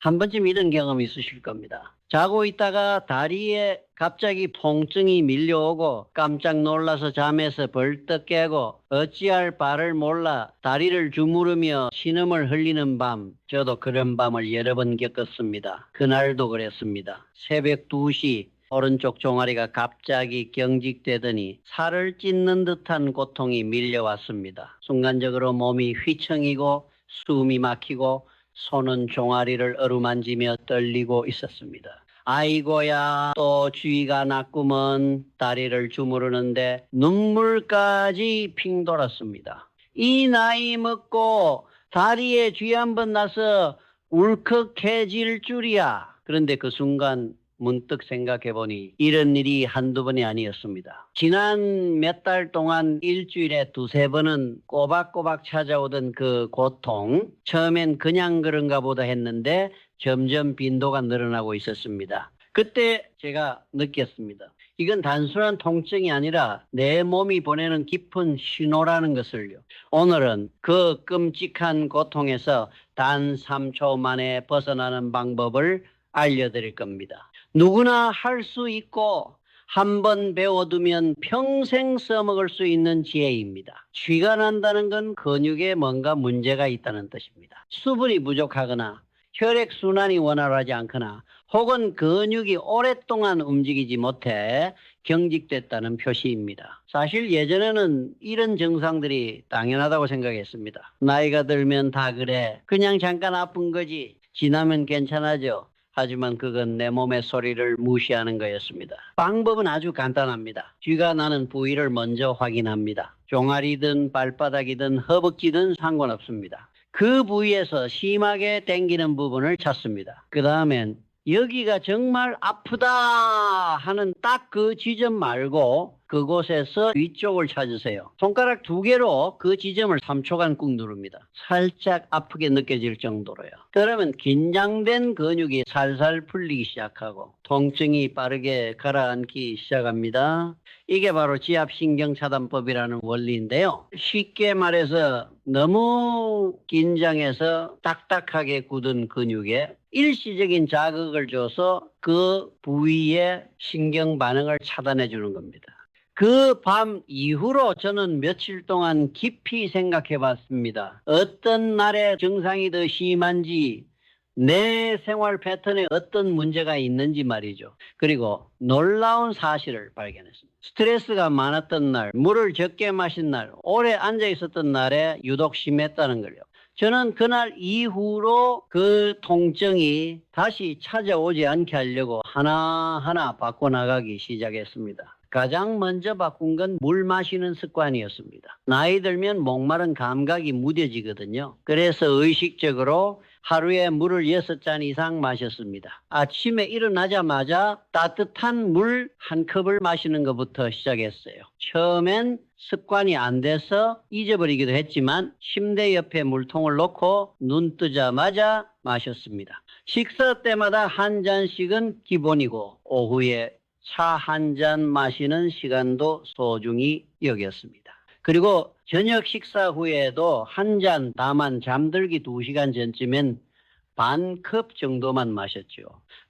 한 번쯤 이런 경험 있으실 겁니다. 자고 있다가 다리에 갑자기 통증이 밀려오고 깜짝 놀라서 잠에서 벌떡 깨고 어찌할 바를 몰라 다리를 주무르며 신음을 흘리는 밤, 저도 그런 밤을 여러 번 겪었습니다. 그날도 그랬습니다. 새벽 2시 오른쪽 종아리가 갑자기 경직되더니 살을 찢는 듯한 고통이 밀려왔습니다. 순간적으로 몸이 휘청이고 숨이 막히고 손은 종아리를 어루만지며 떨리고 있었습니다. 아이고야, 또 주의가 났구먼. 다리를 주무르는데 눈물까지 핑 돌았습니다. 이 나이 먹고 다리에 쥐 한번 나서 울컥해질 줄이야. 그런데 그 순간 문득 생각해보니 이런 일이 한두 번이 아니었습니다. 지난 몇 달 동안 일주일에 2-3번은 꼬박꼬박 찾아오던 그 고통, 처음엔 그냥 그런가 보다 했는데 점점 빈도가 늘어나고 있었습니다. 그때 제가 느꼈습니다. 이건 단순한 통증이 아니라 내 몸이 보내는 깊은 신호라는 것을요. 오늘은 그 끔찍한 고통에서 단 3초 만에 벗어나는 방법을 알려드릴 겁니다. 누구나 할 수 있고 한번 배워두면 평생 써먹을 수 있는 지혜입니다. 쥐가 난다는 건 근육에 뭔가 문제가 있다는 뜻입니다. 수분이 부족하거나 혈액순환이 원활하지 않거나 혹은 근육이 오랫동안 움직이지 못해 경직됐다는 표시입니다. 사실 예전에는 이런 증상들이 당연하다고 생각했습니다. 나이가 들면 다 그래. 그냥 잠깐 아픈 거지. 지나면 괜찮아져. 하지만 그건 내 몸의 소리를 무시하는 거였습니다. 방법은 아주 간단합니다. 쥐가 나는 부위를 먼저 확인합니다. 종아리든 발바닥이든 허벅지든 상관없습니다. 그 부위에서 심하게 당기는 부분을 찾습니다. 그 다음엔 여기가 정말 아프다 하는 딱 그 지점 말고 그곳에서 위쪽을 찾으세요. 손가락 2개로 그 지점을 3초간 꾹 누릅니다. 살짝 아프게 느껴질 정도로요. 그러면 긴장된 근육이 살살 풀리기 시작하고 통증이 빠르게 가라앉기 시작합니다. 이게 바로 지압신경차단법이라는 원리인데요. 쉽게 말해서 너무 긴장해서 딱딱하게 굳은 근육에 일시적인 자극을 줘서 그 부위의 신경 반응을 차단해 주는 겁니다. 그 밤 이후로 저는 며칠 동안 깊이 생각해 봤습니다. 어떤 날에 증상이 더 심한지, 내 생활 패턴에 어떤 문제가 있는지 말이죠. 그리고 놀라운 사실을 발견했습니다. 스트레스가 많았던 날, 물을 적게 마신 날, 오래 앉아 있었던 날에 유독 심했다는 걸요. 저는 그날 이후로 그 통증이 다시 찾아오지 않게 하려고 하나하나 바꿔나가기 시작했습니다. 가장 먼저 바꾼 건 물 마시는 습관이었습니다. 나이 들면 목마른 감각이 무뎌지거든요. 그래서 의식적으로 하루에 물을 6잔 이상 마셨습니다. 아침에 일어나자마자 따뜻한 물 1컵을 마시는 것부터 시작했어요. 처음엔 습관이 안 돼서 잊어버리기도 했지만 침대 옆에 물통을 놓고 눈 뜨자마자 마셨습니다. 식사 때마다 1잔씩은 기본이고 오후에 차 1잔 마시는 시간도 소중히 여겼습니다. 그리고 저녁 식사 후에도 1잔, 다만 잠들기 2시간 전쯤엔 반 컵 정도만 마셨죠.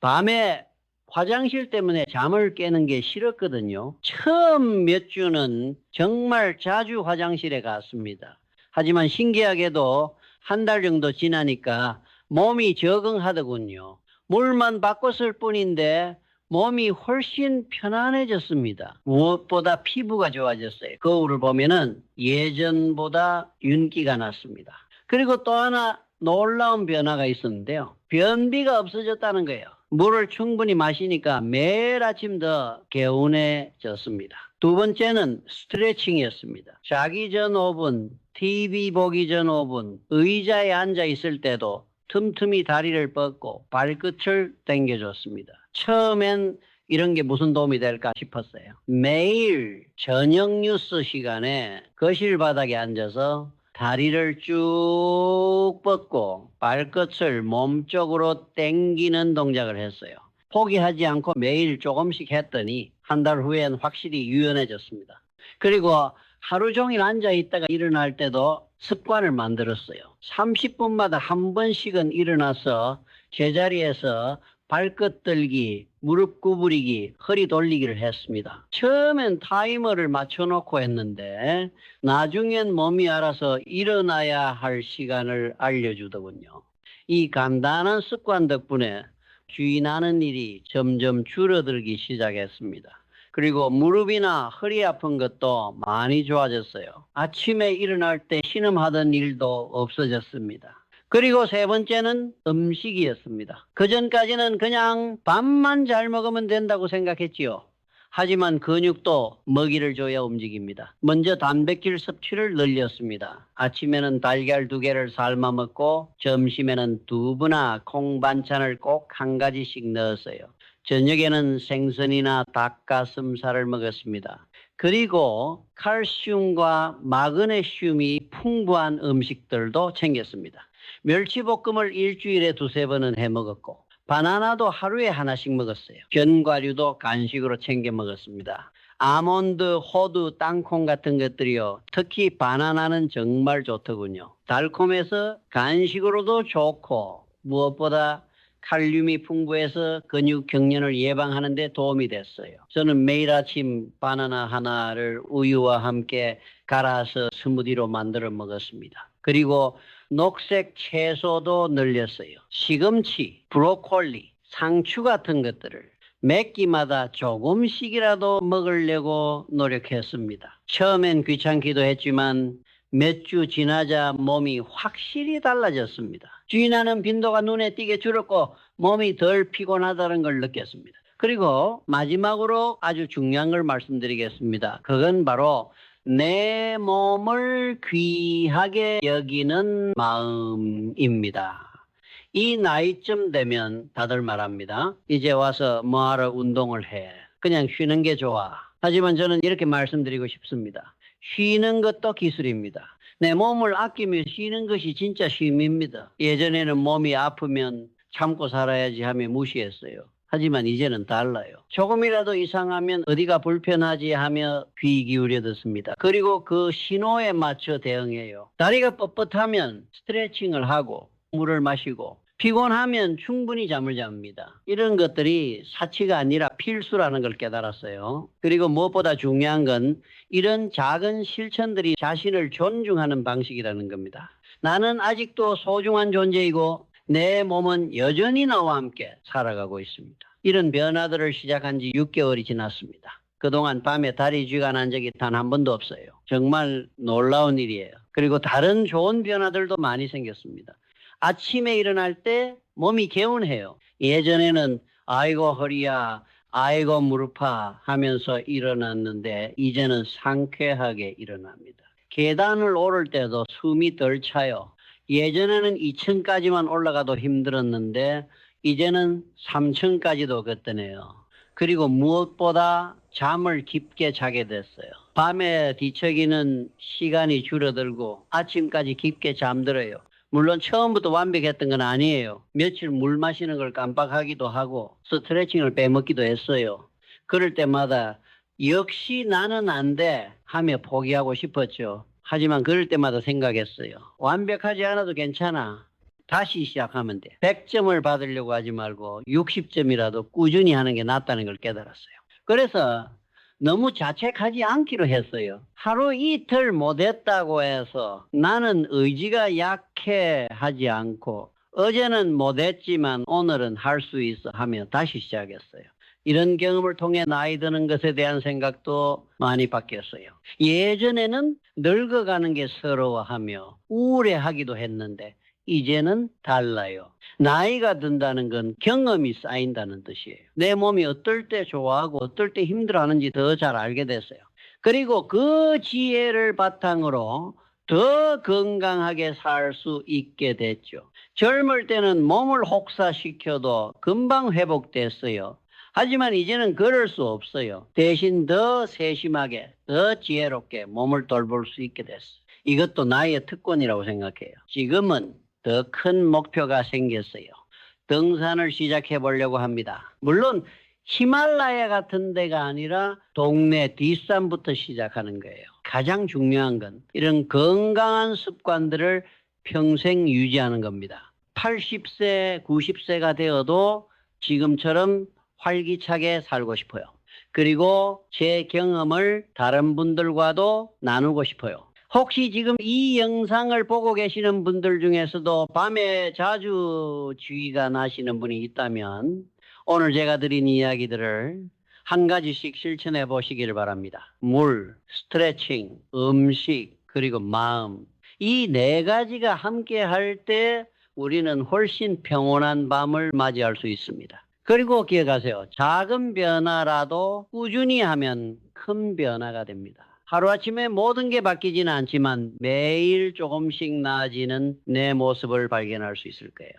밤에 화장실 때문에 잠을 깨는 게 싫었거든요. 처음 몇 주는 정말 자주 화장실에 갔습니다. 하지만 신기하게도 1달 정도 지나니까 몸이 적응하더군요. 물만 바꿨을 뿐인데 몸이 훨씬 편안해졌습니다. 무엇보다 피부가 좋아졌어요. 거울을 보면은 예전보다 윤기가 났습니다. 그리고 또 하나 놀라운 변화가 있었는데요. 변비가 없어졌다는 거예요. 물을 충분히 마시니까 매일 아침 더 개운해졌습니다. 두 번째는 스트레칭이었습니다. 자기 전 5분, TV 보기 전 5분, 의자에 앉아 있을 때도 틈틈이 다리를 뻗고 발끝을 당겨줬습니다. 처음엔 이런 게 무슨 도움이 될까 싶었어요. 매일 저녁 뉴스 시간에 거실 바닥에 앉아서 다리를 쭉 뻗고 발끝을 몸쪽으로 당기는 동작을 했어요. 포기하지 않고 매일 조금씩 했더니 1달 후엔 확실히 유연해졌습니다. 그리고 하루 종일 앉아 있다가 일어날 때도 습관을 만들었어요. 30분마다 한 번씩은 일어나서 제자리에서 발끝 들기, 무릎 구부리기, 허리 돌리기를 했습니다. 처음엔 타이머를 맞춰놓고 했는데 나중엔 몸이 알아서 일어나야 할 시간을 알려주더군요. 이 간단한 습관 덕분에 주인하는 일이 점점 줄어들기 시작했습니다. 그리고 무릎이나 허리 아픈 것도 많이 좋아졌어요. 아침에 일어날 때 신음하던 일도 없어졌습니다. 그리고 세 번째는 음식이었습니다. 그전까지는 그냥 밥만 잘 먹으면 된다고 생각했지요. 하지만 근육도 먹이를 줘야 움직입니다. 먼저 단백질 섭취를 늘렸습니다. 아침에는 달걀 2개를 삶아 먹고 점심에는 두부나 콩 반찬을 꼭 한 가지씩 넣었어요. 저녁에는 생선이나 닭가슴살을 먹었습니다. 그리고 칼슘과 마그네슘이 풍부한 음식들도 챙겼습니다. 멸치볶음을 일주일에 2-3번은 해 먹었고 바나나도 하루에 하나씩 먹었어요. 견과류도 간식으로 챙겨 먹었습니다. 아몬드, 호두, 땅콩 같은 것들이요. 특히 바나나는 정말 좋더군요. 달콤해서 간식으로도 좋고 무엇보다 칼륨이 풍부해서 근육 경련을 예방하는 데 도움이 됐어요. 저는 매일 아침 바나나 하나를 우유와 함께 갈아서 스무디로 만들어 먹었습니다. 그리고 녹색 채소도 늘렸어요. 시금치, 브로콜리, 상추 같은 것들을 몇 끼마다 조금씩이라도 먹으려고 노력했습니다. 처음엔 귀찮기도 했지만 몇 주 지나자 몸이 확실히 달라졌습니다. 주인하는 빈도가 눈에 띄게 줄었고 몸이 덜 피곤하다는 걸 느꼈습니다. 그리고 마지막으로 아주 중요한 걸 말씀드리겠습니다. 그건 바로 내 몸을 귀하게 여기는 마음입니다. 이 나이쯤 되면 다들 말합니다. 이제 와서 뭐하러 운동을 해. 그냥 쉬는 게 좋아. 하지만 저는 이렇게 말씀드리고 싶습니다. 쉬는 것도 기술입니다. 내 몸을 아끼며 쉬는 것이 진짜 쉼입니다. 예전에는 몸이 아프면 참고 살아야지 하며 무시했어요. 하지만 이제는 달라요. 조금이라도 이상하면 어디가 불편하지 하며 귀 기울여 듣습니다. 그리고 그 신호에 맞춰 대응해요. 다리가 뻣뻣하면 스트레칭을 하고 물을 마시고 피곤하면 충분히 잠을 잡니다. 이런 것들이 사치가 아니라 필수라는 걸 깨달았어요. 그리고 무엇보다 중요한 건 이런 작은 실천들이 자신을 존중하는 방식이라는 겁니다. 나는 아직도 소중한 존재이고 내 몸은 여전히 나와 함께 살아가고 있습니다. 이런 변화들을 시작한 지 6개월이 지났습니다. 그동안 밤에 다리 쥐가 난 적이 단 한 번도 없어요. 정말 놀라운 일이에요. 그리고 다른 좋은 변화들도 많이 생겼습니다. 아침에 일어날 때 몸이 개운해요. 예전에는 아이고 허리야, 아이고 무릎아 하면서 일어났는데 이제는 상쾌하게 일어납니다. 계단을 오를 때도 숨이 덜 차요. 예전에는 2층까지만 올라가도 힘들었는데 이제는 3층까지도 걷더네요. 그리고 무엇보다 잠을 깊게 자게 됐어요. 밤에 뒤척이는 시간이 줄어들고 아침까지 깊게 잠들어요. 물론 처음부터 완벽했던 건 아니에요. 며칠 물 마시는 걸 깜빡하기도 하고 스트레칭을 빼먹기도 했어요. 그럴 때마다 역시 나는 안 돼 하며 포기하고 싶었죠. 하지만 그럴 때마다 생각했어요. 완벽하지 않아도 괜찮아. 다시 시작하면 돼. 100점을 받으려고 하지 말고 60점이라도 꾸준히 하는 게 낫다는 걸 깨달았어요. 그래서 너무 자책하지 않기로 했어요. 하루 이틀 못했다고 해서 나는 의지가 약해 하지 않고 어제는 못했지만 오늘은 할 수 있어 하며 다시 시작했어요. 이런 경험을 통해 나이 드는 것에 대한 생각도 많이 바뀌었어요. 예전에는 늙어가는 게 서러워하며 우울해하기도 했는데 이제는 달라요. 나이가 든다는 건 경험이 쌓인다는 뜻이에요. 내 몸이 어떨 때 좋아하고 어떨 때 힘들어하는지 더 잘 알게 됐어요. 그리고 그 지혜를 바탕으로 더 건강하게 살 수 있게 됐죠. 젊을 때는 몸을 혹사시켜도 금방 회복됐어요. 하지만 이제는 그럴 수 없어요. 대신 더 세심하게, 더 지혜롭게 몸을 돌볼 수 있게 됐어요. 이것도 나의 특권이라고 생각해요. 지금은 더 큰 목표가 생겼어요. 등산을 시작해 보려고 합니다. 물론 히말라야 같은 데가 아니라 동네 뒷산부터 시작하는 거예요. 가장 중요한 건 이런 건강한 습관들을 평생 유지하는 겁니다. 80세, 90세가 되어도 지금처럼 활기차게 살고 싶어요. 그리고 제 경험을 다른 분들과도 나누고 싶어요. 혹시 지금 이 영상을 보고 계시는 분들 중에서도 밤에 자주 주의가 나시는 분이 있다면 오늘 제가 드린 이야기들을 한 가지씩 실천해 보시기를 바랍니다. 물, 스트레칭, 음식, 그리고 마음. 이 네 가지가 함께 할 때 우리는 훨씬 평온한 밤을 맞이할 수 있습니다. 그리고 기억하세요. 작은 변화라도 꾸준히 하면 큰 변화가 됩니다. 하루아침에 모든 게 바뀌지는 않지만 매일 조금씩 나아지는 내 모습을 발견할 수 있을 거예요.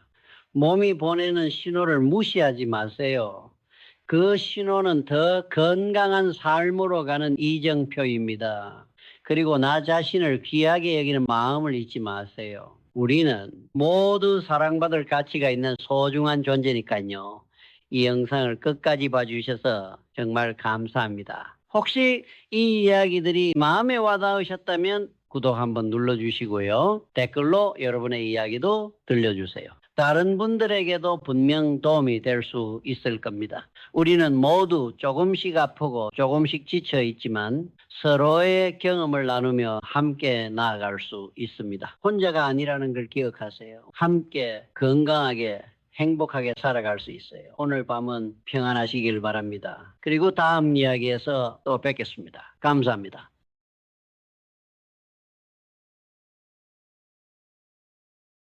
몸이 보내는 신호를 무시하지 마세요. 그 신호는 더 건강한 삶으로 가는 이정표입니다. 그리고 나 자신을 귀하게 여기는 마음을 잊지 마세요. 우리는 모두 사랑받을 가치가 있는 소중한 존재니까요. 이 영상을 끝까지 봐주셔서 정말 감사합니다. 혹시 이 이야기들이 마음에 와닿으셨다면 구독 한번 눌러주시고요. 댓글로 여러분의 이야기도 들려주세요. 다른 분들에게도 분명 도움이 될 수 있을 겁니다. 우리는 모두 조금씩 아프고 조금씩 지쳐 있지만 서로의 경험을 나누며 함께 나아갈 수 있습니다. 혼자가 아니라는 걸 기억하세요. 함께 건강하게 행복하게 살아갈 수 있어요. 오늘 밤은 평안하시길 바랍니다. 그리고 다음 이야기에서 또 뵙겠습니다. 감사합니다.